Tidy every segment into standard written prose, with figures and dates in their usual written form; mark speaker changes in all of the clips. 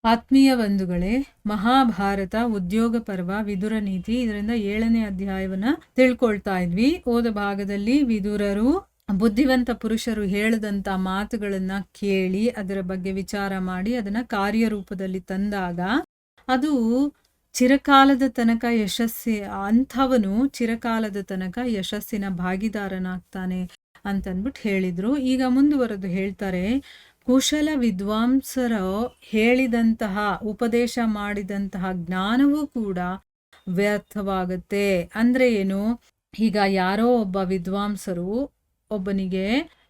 Speaker 1: ಆತ್ಮೀಯ ಬಂಧುಗಳೇ, ಮಹಾಭಾರತ ಉದ್ಯೋಗ ಪರ್ವ ವಿದುರ ನೀತಿ ಇದರಿಂದ 7ನೇ ಅಧ್ಯಾಯವನ್ನ ತಿಳ್ಕೊಳ್ತಾ ಇದ್ವಿ. ಹೋದ ಭಾಗದಲ್ಲಿ ವಿದುರರು ಬುದ್ಧಿವಂತ ಪುರುಷರು ಹೇಳಿದಂತ ಮಾತುಗಳನ್ನ ಕೇಳಿ ಅದರ ಬಗ್ಗೆ ವಿಚಾರ ಮಾಡಿ ಅದನ್ನ ಕಾರ್ಯರೂಪದಲ್ಲಿ ತಂದಾಗ ಅದು ಚಿರಕಾಲದ ತನಕ ಅಂಥವನು ಚಿರಕಾಲದ ತನಕ ಯಶಸ್ಸಿನ ಭಾಗಿದಾರನಾಗ್ತಾನೆ ಅಂತಂದ್ಬಿಟ್ಟು ಹೇಳಿದ್ರು. ಈಗ ಮುಂದುವರೆದು ಹೇಳ್ತಾರೆ, ಕುಶಲ ವಿದ್ವಾಂಸರ ಹೇಳಿದಂತಹ ಉಪದೇಶ ಮಾಡಿದಂತಹ ಜ್ಞಾನವೂ ಕೂಡ ವ್ಯರ್ಥವಾಗುತ್ತೆ. ಅಂದ್ರೆ ಏನು? ಈಗ ಯಾರೋ ಒಬ್ಬ ವಿದ್ವಾಂಸರು ಒಬ್ಬನಿಗೆ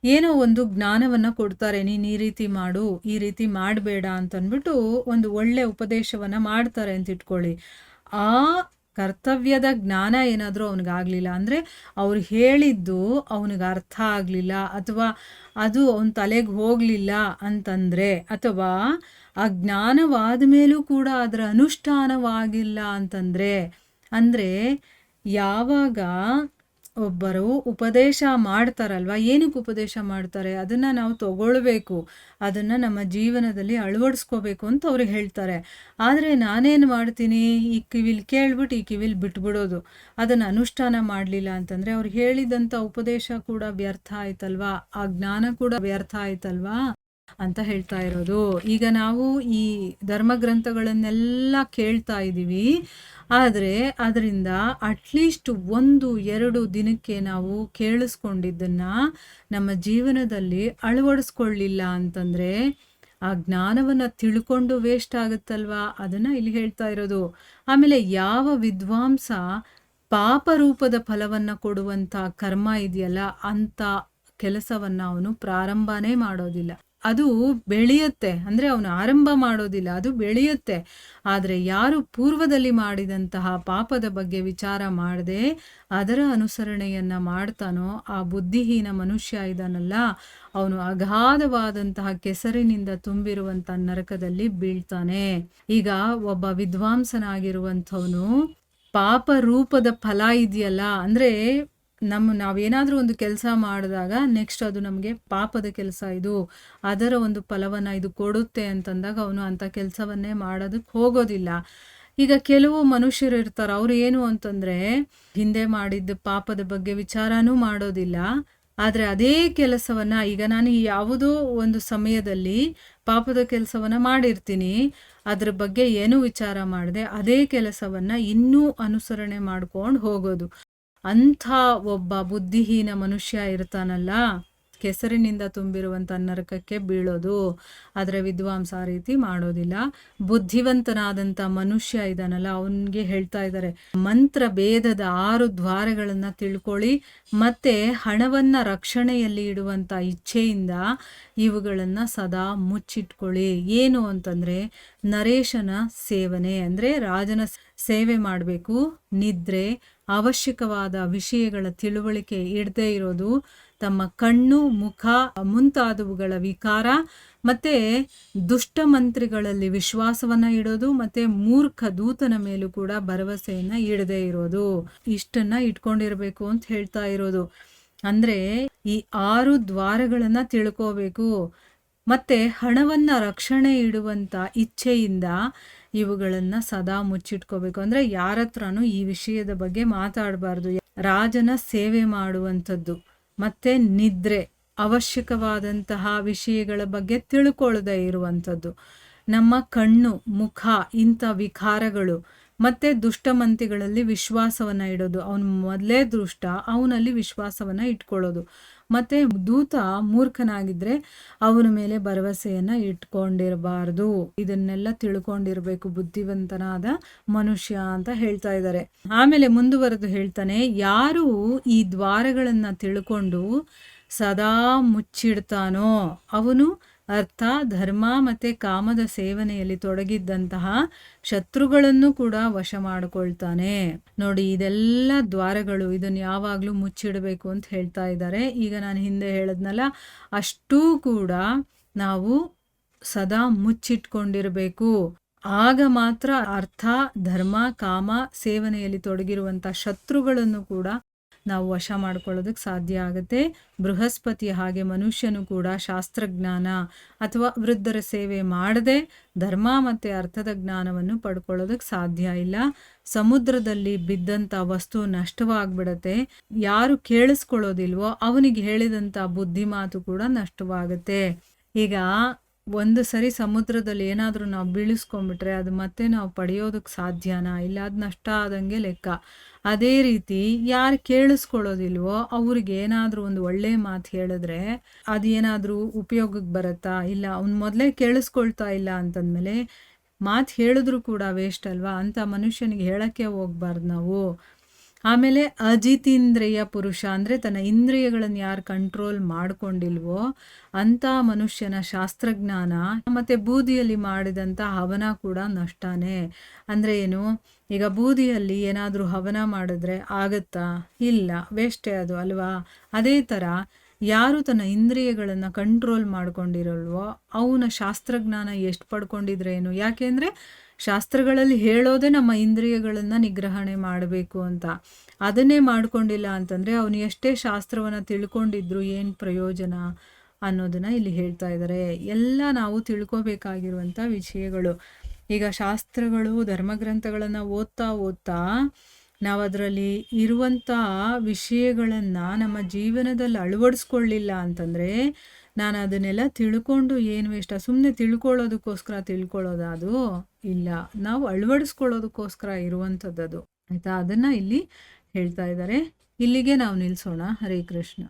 Speaker 1: ಏನೋ ಒಂದು ಜ್ಞಾನವನ್ನ ಕೊಡ್ತಾರೆ, ನೀನ್ ಈ ರೀತಿ ಮಾಡು, ಈ ರೀತಿ ಮಾಡಬೇಡ ಅಂತಂದ್ಬಿಟ್ಟು ಒಂದು ಒಳ್ಳೆ ಉಪದೇಶವನ್ನ ಮಾಡ್ತಾರೆ ಅಂತ ಇಟ್ಕೊಳ್ಳಿ. ಆ ಕರ್ತವ್ಯದ ಜ್ಞಾನ ಏನಾದರೂ ಅವನಿಗಾಗ್ಲಿಲ್ಲ ಅಂದ್ರೆ ಅವ್ರು ಹೇಳಿದ್ದು ಅವನಿಗೆ ಅರ್ಥ ಆಗ್ಲಿಲ್ಲ ಅಥವಾ ಅದು ಅವನ ತಲೆಗೆ ಹೋಗ್ಲಿಲ್ಲ ಅಂತಂದ್ರೆ, ಅಥವಾ ಆ ಜ್ಞಾನವಾದ ಮೇಲೂ ಕೂಡ ಅದರ ಅನುಷ್ಠಾನವಾಗಿಲ್ಲ ಅಂತಂದ್ರೆ, ಅಂದ್ರೆ ಯಾವಾಗ ಒಬ್ಬರು ಉಪದೇಶ ಮಾಡ್ತಾರಲ್ವ, ಏನಕ್ಕೆ ಉಪದೇಶ ಮಾಡ್ತಾರೆ ಅದನ್ನ ನಾವು ತಗೊಳ್ಬೇಕು, ಅದನ್ನ ನಮ್ಮ ಜೀವನದಲ್ಲಿ ಅಳವಡಿಸ್ಕೋಬೇಕು ಅಂತ ಅವ್ರು ಹೇಳ್ತಾರೆ. ಆದರೆ ನಾನೇನು ಮಾಡ್ತೀನಿ, ಈ ಕಿವಿಲ್ ಕೇಳ್ಬಿಟ್ಟು ಈ ಕಿವಿಲ್ ಬಿಟ್ಬಿಡೋದು, ಅದನ್ನ ಅನುಷ್ಠಾನ ಮಾಡಲಿಲ್ಲ ಅಂತಂದ್ರೆ ಅವ್ರು ಹೇಳಿದಂಥ ಉಪದೇಶ ಕೂಡ ವ್ಯರ್ಥ ಆಯ್ತಲ್ವಾ, ಆ ಜ್ಞಾನ ಕೂಡ ವ್ಯರ್ಥ ಆಯ್ತಲ್ವಾ ಅಂತ ಹೇಳ್ತಾ ಇರೋದು. ಈಗ ನಾವು ಈ ಧರ್ಮಗ್ರಂಥಗಳನ್ನೆಲ್ಲ ಕೇಳ್ತಾ ಇದ್ದೀವಿ, ಆದರೆ ಅದರಿಂದ ಅಟ್ಲೀಸ್ಟ್ 1-2 ದಿನಕ್ಕೆ ನಾವು ಕೇಳಿಸ್ಕೊಂಡಿದ್ದನ್ನ ನಮ್ಮ ಜೀವನದಲ್ಲಿ ಅಳವಡಿಸ್ಕೊಳ್ಳಿಲ್ಲ ಅಂತಂದ್ರೆ ಆ ಜ್ಞಾನವನ್ನ ತಿಳ್ಕೊಂಡು ವೇಸ್ಟ್ ಆಗುತ್ತಲ್ವಾ, ಅದನ್ನ ಇಲ್ಲಿ ಹೇಳ್ತಾ ಇರೋದು. ಆಮೇಲೆ ಯಾವ ವಿದ್ವಾಂಸ ಪಾಪ ರೂಪದ ಫಲವನ್ನ ಕೊಡುವಂತ ಕರ್ಮ ಇದೆಯಲ್ಲ ಅಂತ ಕೆಲಸವನ್ನ ಅವನು ಪ್ರಾರಂಭನೇ ಮಾಡೋದಿಲ್ಲ. ಅದು ಬೆಳೆಯುತ್ತೆ, ಅಂದ್ರೆ ಅವನು ಆರಂಭ ಮಾಡೋದಿಲ್ಲ, ಅದು ಬೆಳೆಯುತ್ತೆ. ಆದರೆ ಯಾರು ಪೂರ್ವದಲ್ಲಿ ಮಾಡಿದಂತಹ ಪಾಪದ ಬಗ್ಗೆ ವಿಚಾರ ಮಾಡದೆ ಅದರ ಅನುಸರಣೆಯನ್ನ ಮಾಡ್ತಾನೋ ಆ ಬುದ್ಧಿಹೀನ ಮನುಷ್ಯ ಇದಾನಲ್ಲ, ಅವನು ಅಗಾಧವಾದಂತಹ ಕೆಸರಿನಿಂದ ತುಂಬಿರುವಂತ ನರಕದಲ್ಲಿ ಬೀಳ್ತಾನೆ. ಈಗ ಒಬ್ಬ ವಿದ್ವಾಂಸನಾಗಿರುವಂಥವನು ಪಾಪ ರೂಪದ ಫಲ ಇದೆಯಲ್ಲ, ಅಂದ್ರೆ ನಾವೇನಾದ್ರೂ ಒಂದು ಕೆಲಸ ಮಾಡಿದಾಗ ನೆಕ್ಸ್ಟ್ ಅದು ನಮಗೆ ಪಾಪದ ಕೆಲಸ, ಇದು ಅದರ ಒಂದು ಫಲವನ್ನ ಇದು ಕೊಡುತ್ತೆ ಅಂತಂದಾಗ ಅವನು ಅಂತ ಕೆಲಸವನ್ನೇ ಮಾಡೋದಕ್ಕೆ ಹೋಗೋದಿಲ್ಲ. ಈಗ ಕೆಲವು ಮನುಷ್ಯರು ಇರ್ತಾರೆ, ಅವ್ರು ಏನು ಅಂತಂದ್ರೆ ಹಿಂದೆ ಮಾಡಿದ್ದ ಪಾಪದ ಬಗ್ಗೆ ವಿಚಾರನೂ ಮಾಡೋದಿಲ್ಲ, ಆದ್ರೆ ಅದೇ ಕೆಲಸವನ್ನ ಈಗ ನಾನು ಯಾವುದೋ ಒಂದು ಸಮಯದಲ್ಲಿ ಪಾಪದ ಕೆಲಸವನ್ನ ಮಾಡಿರ್ತೀನಿ, ಅದ್ರ ಬಗ್ಗೆ ಏನೂ ವಿಚಾರ ಮಾಡದೆ ಅದೇ ಕೆಲಸವನ್ನ ಇನ್ನೂ ಅನುಸರಣೆ ಮಾಡ್ಕೊಂಡು ಹೋಗೋದು. ಅಂಥ ಒಬ್ಬ ಬುದ್ಧಿಹೀನ ಮನುಷ್ಯ ಇರ್ತಾನಲ್ಲ, ಕೆಸರಿನಿಂದ ತುಂಬಿರುವಂಥ ನರಕಕ್ಕೆ ಬೀಳೋದು. ಆದರೆ ವಿದ್ವಾಂಸ ಆ ರೀತಿ ಮಾಡೋದಿಲ್ಲ. ಬುದ್ಧಿವಂತನಾದಂಥ ಮನುಷ್ಯ ಇದಾನಲ್ಲ, ಅವನಿಗೆ ಹೇಳ್ತಾ ಇದ್ದಾರೆ, ಮಂತ್ರ ಭೇದದ 6 ದ್ವಾರಗಳನ್ನ ತಿಳ್ಕೊಳ್ಳಿ, ಮತ್ತೆ ಹಣವನ್ನ ರಕ್ಷಣೆಯಲ್ಲಿ ಇಡುವಂಥ ಇಚ್ಛೆಯಿಂದ ಇವುಗಳನ್ನ ಸದಾ ಮುಚ್ಚಿಟ್ಕೊಳ್ಳಿ. ಏನು ಅಂತಂದ್ರೆ ನರೇಶನ ಸೇವನೆ, ಅಂದ್ರೆ ರಾಜನ ಸೇವೆ ಮಾಡಬೇಕು, ನಿದ್ರೆ, ಅವಶ್ಯಕವಾದ ವಿಷಯಗಳ ತಿಳುವಳಿಕೆ ಇಡದೇ ಇರೋದು, ತಮ್ಮ ಕಣ್ಣು ಮುಖ ಮುಂತಾದವುಗಳ ವಿಕಾರ, ಮತ್ತೆ ದುಷ್ಟ ಮಂತ್ರಿಗಳಲ್ಲಿ ವಿಶ್ವಾಸವನ್ನ ಇಡೋದು, ಮತ್ತೆ ಮೂರ್ಖ ದೂತನ ಮೇಲೂ ಕೂಡ ಭರವಸೆಯನ್ನ ಇಡದೇ ಇರೋದು, ಇಷ್ಟನ್ನ ಇಟ್ಕೊಂಡಿರ್ಬೇಕು ಅಂತ ಹೇಳ್ತಾ ಇರೋದು. ಅಂದ್ರೆ ಈ 6 ದ್ವಾರಗಳನ್ನ ತಿಳ್ಕೋಬೇಕು. ಮತ್ತೆ ಹಣವನ್ನ ರಕ್ಷಣೆ ಇಡುವಂತ ಇಚ್ಛೆಯಿಂದ ಇವುಗಳನ್ನ ಸದಾ ಮುಚ್ಚಿಟ್ಕೋಬೇಕು. ಅಂದ್ರೆ ಯಾರ ಹತ್ರನೂ ಈ ವಿಷಯದ ಬಗ್ಗೆ ಮಾತಾಡಬಾರ್ದು. ರಾಜನ ಸೇವೆ ಮಾಡುವಂಥದ್ದು, ಮತ್ತೆ ನಿದ್ರೆ, ಅವಶ್ಯಕವಾದಂತಹ ವಿಷಯಗಳ ಬಗ್ಗೆ ತಿಳ್ಕೊಳ್ಳದೆ ಇರುವಂಥದ್ದು, ನಮ್ಮ ಕಣ್ಣು ಮುಖ ಇಂಥ ವಿಕಾರಗಳು, ಮತ್ತೆ ದುಷ್ಟಮಂತಿಗಳಲ್ಲಿ ವಿಶ್ವಾಸವನ್ನ ಇಡೋದು, ಅವನು ಮೊದಲೇ ದುಷ್ಟ, ಅವನಲ್ಲಿ ವಿಶ್ವಾಸವನ್ನ ಇಟ್ಕೊಳ್ಳೋದು, ಮತ್ತೆ ದೂತ ಮೂರ್ಖನಾಗಿದ್ರೆ ಅವನ ಮೇಲೆ ಭರವಸೆಯನ್ನ ಇಟ್ಕೊಂಡಿರಬಾರ್ದು. ಇದನ್ನೆಲ್ಲ ತಿಳ್ಕೊಂಡಿರ್ಬೇಕು ಬುದ್ಧಿವಂತನಾದ ಮನುಷ್ಯ ಅಂತ ಹೇಳ್ತಾ ಇದ್ದಾರೆ. ಆಮೇಲೆ ಮುಂದುವರೆದು ಹೇಳ್ತಾನೆ, ಯಾರು ಈ ದ್ವಾರಗಳನ್ನ ತಿಳ್ಕೊಂಡು ಸದಾ ಮುಚ್ಚಿಡ್ತಾನೋ ಅವನು ಅರ್ಥ ಧರ್ಮ ಮತ್ತೆ ಕಾಮದ ಸೇವನೆಯಲ್ಲಿ ತೊಡಗಿದ್ದಂತಹ ಶತ್ರುಗಳನ್ನು ಕೂಡ ವಶ ಮಾಡಿಕೊಳ್ತಾನೆ. ನೋಡಿ, ಇದೆಲ್ಲ ದ್ವಾರಗಳು, ಇದನ್ನು ಯಾವಾಗ್ಲೂ ಮುಚ್ಚಿಡಬೇಕು ಅಂತ ಹೇಳ್ತಾ ಇದ್ದಾರೆ. ಈಗ ನಾನು ಹಿಂದೆ ಹೇಳದ್ನಲ್ಲ, ಅಷ್ಟೂ ಕೂಡ ನಾವು ಸದಾ ಮುಚ್ಚಿಟ್ಕೊಂಡಿರ್ಬೇಕು. ಆಗ ಮಾತ್ರ ಅರ್ಥ ಧರ್ಮ ಕಾಮ ಸೇವನೆಯಲ್ಲಿ ತೊಡಗಿರುವಂತ ಶತ್ರುಗಳನ್ನು ಕೂಡ ನಾವು ವಶ ಮಾಡ್ಕೊಳ್ಳೋದಕ್ಕೆ ಸಾಧ್ಯ ಆಗುತ್ತೆ. ಬೃಹಸ್ಪತಿಯ ಹಾಗೆ ಮನುಷ್ಯನು ಕೂಡ ಶಾಸ್ತ್ರಜ್ಞಾನ ಅಥವಾ ವೃದ್ಧರ ಸೇವೆ ಮಾಡದೆ ಧರ್ಮ ಮತ್ತು ಅರ್ಥದ ಜ್ಞಾನವನ್ನು ಪಡ್ಕೊಳ್ಳೋದಕ್ಕೆ ಸಾಧ್ಯ ಇಲ್ಲ. ಸಮುದ್ರದಲ್ಲಿ ಬಿದ್ದಂಥ ವಸ್ತು ನಷ್ಟವಾಗ್ಬಿಡತ್ತೆ. ಯಾರು ಕೇಳಿಸ್ಕೊಳ್ಳೋದಿಲ್ವೋ ಅವನಿಗೆ ಹೇಳಿದಂಥ ಬುದ್ಧಿ ಮಾತು ಕೂಡ ನಷ್ಟವಾಗುತ್ತೆ. ಈಗ ಒಂದು ಸರಿ ಸಮುದ್ರದಲ್ಲಿ ಏನಾದರೂ ನಾವು ಬೀಳಿಸ್ಕೊಂಡ್ಬಿಟ್ರೆ ಅದು ಮತ್ತೆ ನಾವು ಪಡೆಯೋದಕ್ಕೆ ಸಾಧ್ಯನಾ? ಇಲ್ಲ, ಅದು ನಷ್ಟ ಆದಂಗೆ ಲೆಕ್ಕ. ಅದೇ ರೀತಿ ಯಾರು ಕೇಳಿಸ್ಕೊಳ್ಳೋದಿಲ್ವೋ ಅವ್ರಿಗೆ ಏನಾದರೂ ಒಂದು ಒಳ್ಳೆ ಮಾತು ಹೇಳಿದ್ರೆ ಅದೇನಾದರೂ ಉಪಯೋಗಕ್ಕೆ ಬರುತ್ತಾ? ಇಲ್ಲ, ಅವ್ನು ಮೊದಲೇ ಕೇಳಿಸ್ಕೊಳ್ತಾ ಇಲ್ಲ ಅಂತಂದಮೇಲೆ ಮಾತು ಹೇಳಿದ್ರು ಕೂಡ ವೇಸ್ಟ್ ಅಲ್ವಾ? ಅಂಥ ಮನುಷ್ಯನಿಗೆ ಹೇಳೋಕ್ಕೆ ಹೋಗ್ಬಾರ್ದು ನಾವು. ಆಮೇಲೆ ಅಜಿತೀಂದ್ರಿಯ ಪುರುಷ ಅಂದರೆ ತನ್ನ ಇಂದ್ರಿಯಗಳನ್ನು ಯಾರು ಕಂಟ್ರೋಲ್ ಮಾಡ್ಕೊಂಡಿಲ್ವೋ ಅಂಥ ಮನುಷ್ಯನ ಶಾಸ್ತ್ರಜ್ಞಾನ ಮತ್ತು ಬೂದಿಯಲ್ಲಿ ಮಾಡಿದಂಥ ಹವನ ಕೂಡ ನಷ್ಟನೇ. ಅಂದರೆ ಏನು? ಈಗ ಬೂದಿಯಲ್ಲಿ ಏನಾದರೂ ಹವನ ಮಾಡಿದ್ರೆ ಆಗುತ್ತಾ? ಇಲ್ಲ, ವೇಸ್ಟೇ ಅದು ಅಲ್ವಾ? ಅದೇ ಥರ ಯಾರು ತನ್ನ ಇಂದ್ರಿಯಗಳನ್ನು ಕಂಟ್ರೋಲ್ ಮಾಡ್ಕೊಂಡಿರಲ್ವೋ ಅವನ ಶಾಸ್ತ್ರಜ್ಞಾನ ಎಷ್ಟು ಪಡ್ಕೊಂಡಿದ್ರೇನು? ಯಾಕೆಂದರೆ ಶಾಸ್ತ್ರಗಳಲ್ಲಿ ಹೇಳೋದೇ ನಮ್ಮ ಇಂದ್ರಿಯಗಳನ್ನು ನಿಗ್ರಹಣೆ ಮಾಡಬೇಕು ಅಂತ. ಅದನ್ನೇ ಮಾಡ್ಕೊಂಡಿಲ್ಲ ಅಂತಂದರೆ ಅವನು ಎಷ್ಟೇ ಶಾಸ್ತ್ರವನ್ನು ತಿಳ್ಕೊಂಡಿದ್ರು ಏನು ಪ್ರಯೋಜನ ಅನ್ನೋದನ್ನು ಇಲ್ಲಿ ಹೇಳ್ತಾ ಇದ್ದಾರೆ. ಎಲ್ಲ ನಾವು ತಿಳ್ಕೊಬೇಕಾಗಿರುವಂಥ ವಿಷಯಗಳು. ಈಗ ಶಾಸ್ತ್ರಗಳು ಧರ್ಮಗ್ರಂಥಗಳನ್ನು ಓದ್ತಾ ನಾವು ಅದರಲ್ಲಿ ಇರುವಂಥ ವಿಷಯಗಳನ್ನು ನಮ್ಮ ಜೀವನದಲ್ಲಿ ಅಳವಡಿಸ್ಕೊಳ್ಳಿಲ್ಲ ಅಂತಂದರೆ ನಾನು ಅದನ್ನೆಲ್ಲ ತಿಳ್ಕೊಂಡು ಏನು ಇಷ್ಟ? ಸುಮ್ಮನೆ ತಿಳ್ಕೊಳ್ಳೋದಕ್ಕೋಸ್ಕರ ತಿಳ್ಕೊಳ್ಳೋದು ಅದು ಇಲ್ಲ, ನಾವು ಅಳವಡಿಸ್ಕೊಳ್ಳೋದಕ್ಕೋಸ್ಕರ ಇರುವಂಥದ್ದು ಆಯಿತಾ? ಅದನ್ನು ಇಲ್ಲಿ ಹೇಳ್ತಾ ಇದ್ದಾರೆ. ಇಲ್ಲಿಗೆ ನಾವು ನಿಲ್ಲಿಸೋಣ. ಹರೇ ಕೃಷ್ಣ.